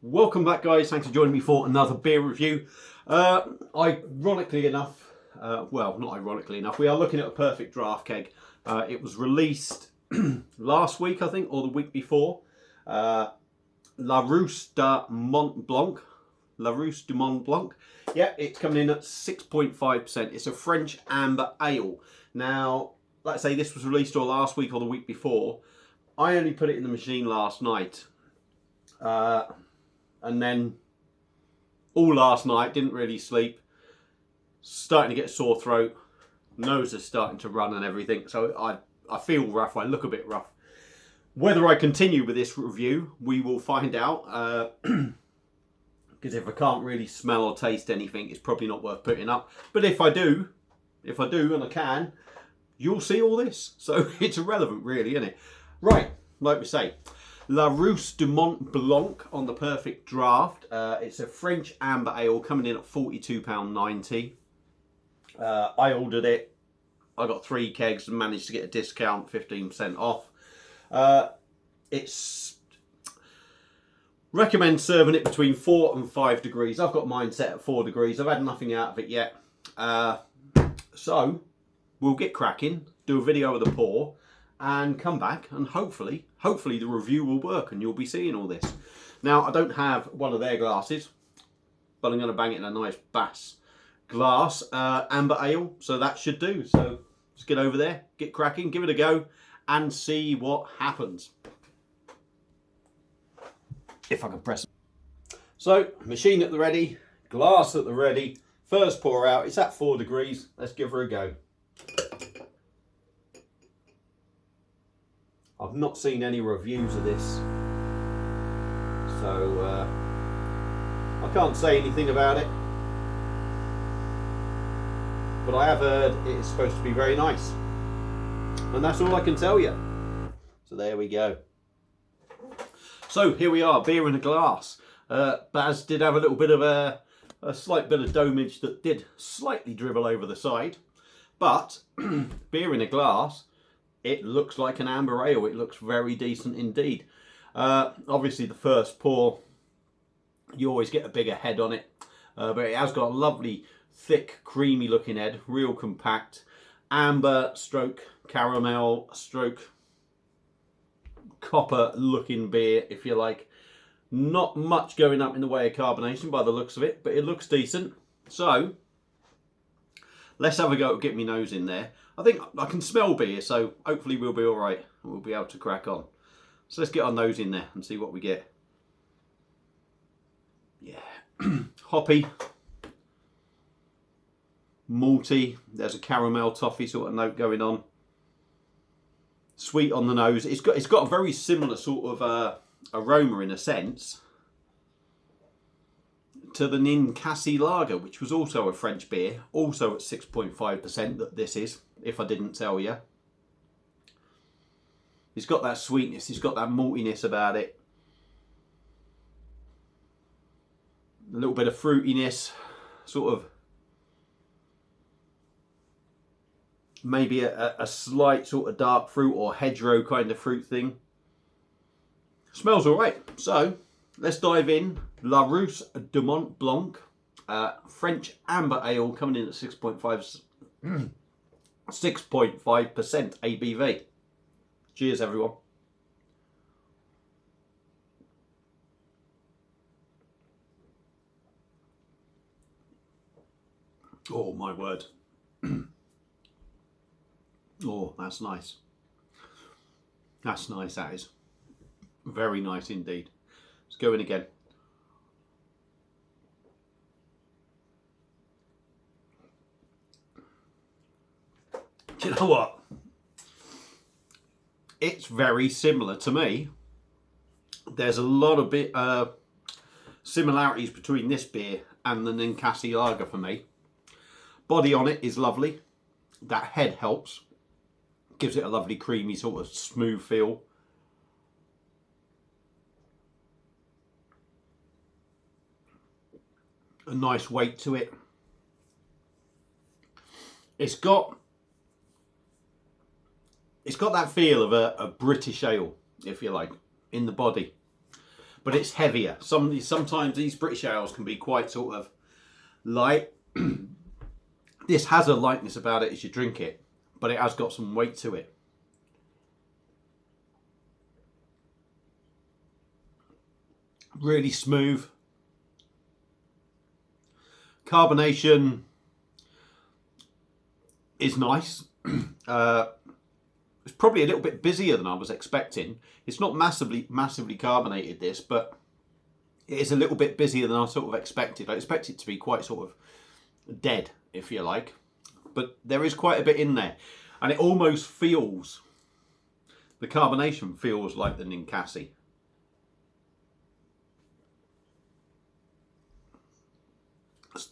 Welcome back, guys. Thanks for joining me for another beer review. Ironically enough, well, not ironically enough, we are looking at a perfect draft keg. It was released last week, I think, or the week before. La Rousse du Mont Blanc. La Rousse du Mont Blanc. Yeah, it's coming in at 6.5%. It's a French amber ale. Now, let's say this was released or last week or the week before. I only put it in the machine last night. And then all last night, didn't really sleep, starting to get a sore throat, nose is starting to run and everything, so I feel rough, I look a bit rough. Whether I continue with this review, we will find out, because if I can't really smell or taste anything, it's probably not worth putting up. But if I do and I can, you'll see all this, so it's irrelevant really, isn't it? Right, like we say, La Rousse du Mont Blanc on the perfect draft. It's a French amber ale coming in at £42.90. I ordered it. I got 3 kegs and managed to get a discount, 15% off. It's recommend serving it between 4 and 5 degrees. I've got mine set at 4 degrees. I've had nothing out of it yet. So we'll get cracking, do a video of the pour, and come back, and hopefully the review will work and you'll be seeing all this. Now, I don't have one of their glasses, but I'm going to bang it in a nice bass glass amber ale, so that should do. So let's get over there, get cracking, give it a go, and see what happens. If I can press. So, machine at the ready, glass at the ready, first pour out, it's at 4 degrees, let's give her a go. I've not seen any reviews of this, so I can't say anything about it, but I have heard it is supposed to be very nice, and that's all I can tell you. So there we go. So here we are, beer in a glass. Baz did have a little bit of a slight bit of domage that did slightly dribble over the side, but beer in a glass, it looks like an amber ale. It looks very decent indeed. Obviously the first pour, you always get a bigger head on it, but it has got a lovely thick creamy looking head, real compact, amber stroke caramel stroke copper looking beer, if you like. Not much going up in the way of carbonation by the looks of it, but it looks decent. So let's have a go at get my nose in there. I think I can smell beer, so hopefully we'll be all right. We'll be able to crack on. So let's get our nose in there and see what we get. Yeah, hoppy, malty. There's a caramel toffee sort of note going on. Sweet on the nose. It's got a very similar sort of aroma in a sense to the Ninkasi lager, which was also a French beer, also at 6.5% that this is, if I didn't tell you. It's got that sweetness, it's got that maltiness about it. A little bit of fruitiness, sort of maybe a slight sort of dark fruit or hedgerow kind of fruit thing. Smells all right. So let's dive in. La Rousse du Mont Blanc, French amber ale coming in at 6.5% ABV. Cheers, everyone. Oh, my word. Oh, that's nice. That's nice, that is. Very nice indeed. Let's go in again. Do you know what? It's very similar to me. There's a lot of similarities between this beer and the Ninkasi lager for me. Body on it is lovely. That head helps. Gives it a lovely creamy sort of smooth feel. A nice weight to it. It's got that feel of a British ale, if you like, in the body. but it's heavier. Sometimes these British ales can be quite sort of light. This has a lightness about it as you drink it, but it has got some weight to it. Really smooth. Carbonation is nice. It's probably a little bit busier than I was expecting. It's not massively carbonated, this, but it is a little bit busier than I sort of expected. I expect it to be quite sort of dead, if you like. But there is quite a bit in there. And it almost feels, the carbonation feels like the Ninkasi.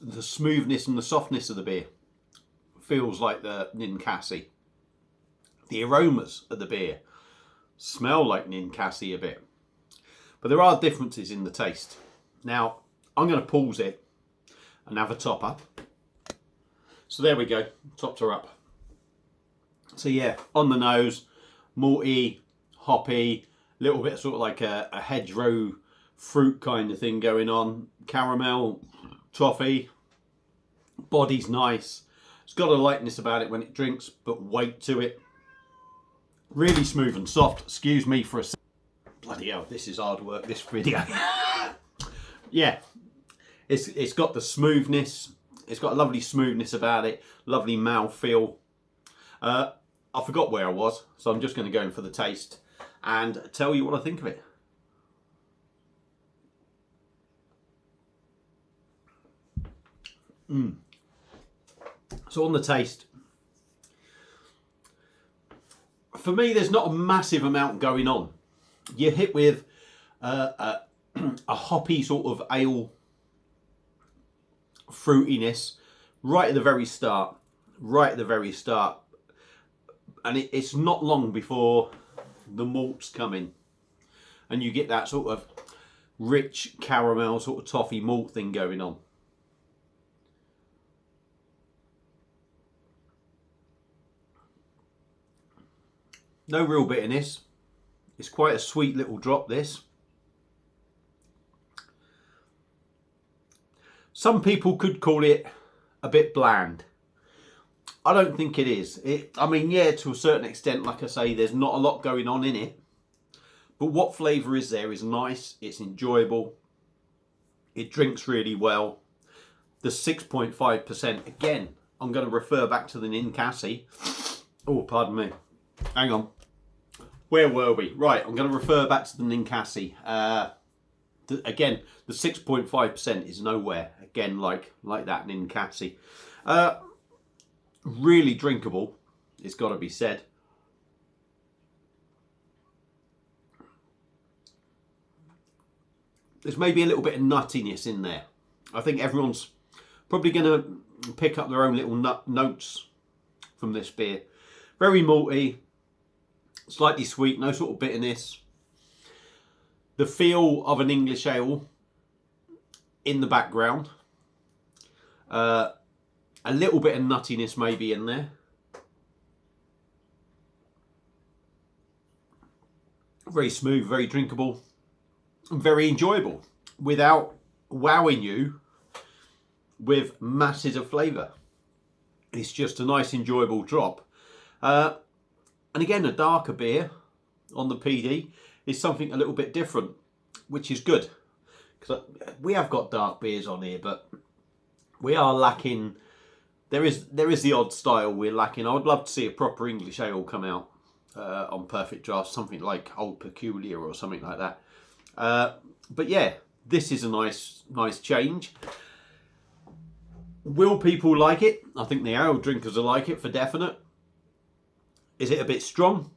The smoothness and the softness of the beer feels like the Ninkasi. The aromas of the beer smell like Ninkasi a bit. But there are differences in the taste. Now, I'm going to pause it and have a topper. So there we go, topped her up. So yeah, on the nose, malty, hoppy, little bit sort of like a hedgerow fruit kind of thing going on. Caramel, toffee, body's nice. It's got a lightness about it when it drinks, but weight to it. Really smooth and soft. Excuse me for a second. Bloody hell, this is hard work, this video. Yeah, it's got the smoothness. It's got a lovely smoothness about it. Lovely mouth feel. I forgot where I was, so I'm just going to go in for the taste and tell you what I think of it. So on the taste, for me, there's not a massive amount going on. You're hit with a hoppy sort of ale fruitiness right at the very start. And it's not long before the malts come in. And you get that sort of rich caramel sort of toffee malt thing going on. No real bitterness. It's quite a sweet little drop, this. Some people could call it a bit bland. I don't think it is. I mean, yeah, to a certain extent, like I say, there's not a lot going on in it. But what flavour is there is nice. It's enjoyable. It drinks really well. The 6.5%, again, I'm going to refer back to the Ninkasi. Oh, pardon me. Hang on. Where were we? Right, I'm going to refer back to the Ninkasi. Again, the 6.5% is nowhere. Again, like that Ninkasi. Really drinkable, it's got to be said. There's maybe a little bit of nuttiness in there. I think everyone's probably going to pick up their own little notes from this beer. Very malty. Slightly sweet, no sort of bitterness. The feel of an English ale in the background. A little bit of nuttiness maybe in there. Very smooth, very drinkable, and very enjoyable without wowing you with masses of flavour. It's just a nice, enjoyable drop. And again, a darker beer on the PD is something a little bit different, which is good. Because we have got dark beers on here, but we are lacking. There is the odd style we're lacking. I would love to see a proper English ale come out on Perfect Draft, something like Old Peculiar or something like that. But yeah, this is a nice change. Will people like it? I think the ale drinkers will like it for definite. Is it a bit strong?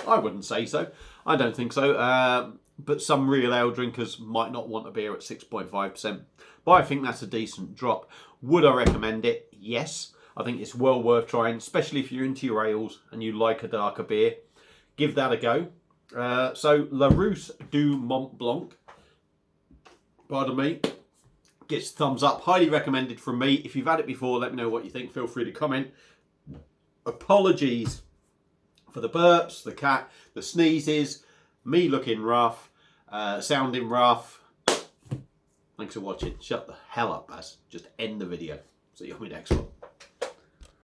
I wouldn't say so. I don't think so. But some real ale drinkers might not want a beer at 6.5%. But I think that's a decent drop. Would I recommend it? Yes. I think it's well worth trying, especially if you're into your ales and you like a darker beer. Give that a go. So, La Rousse du Mont Blanc, pardon me, gets thumbs up. Highly recommended from me. If you've had it before, let me know what you think. Feel free to comment. Apologies for the burps, the sneezes, me looking rough. sounding rough. Thanks for watching. Shut the hell up, Baz. Just end the video. See you on my next one.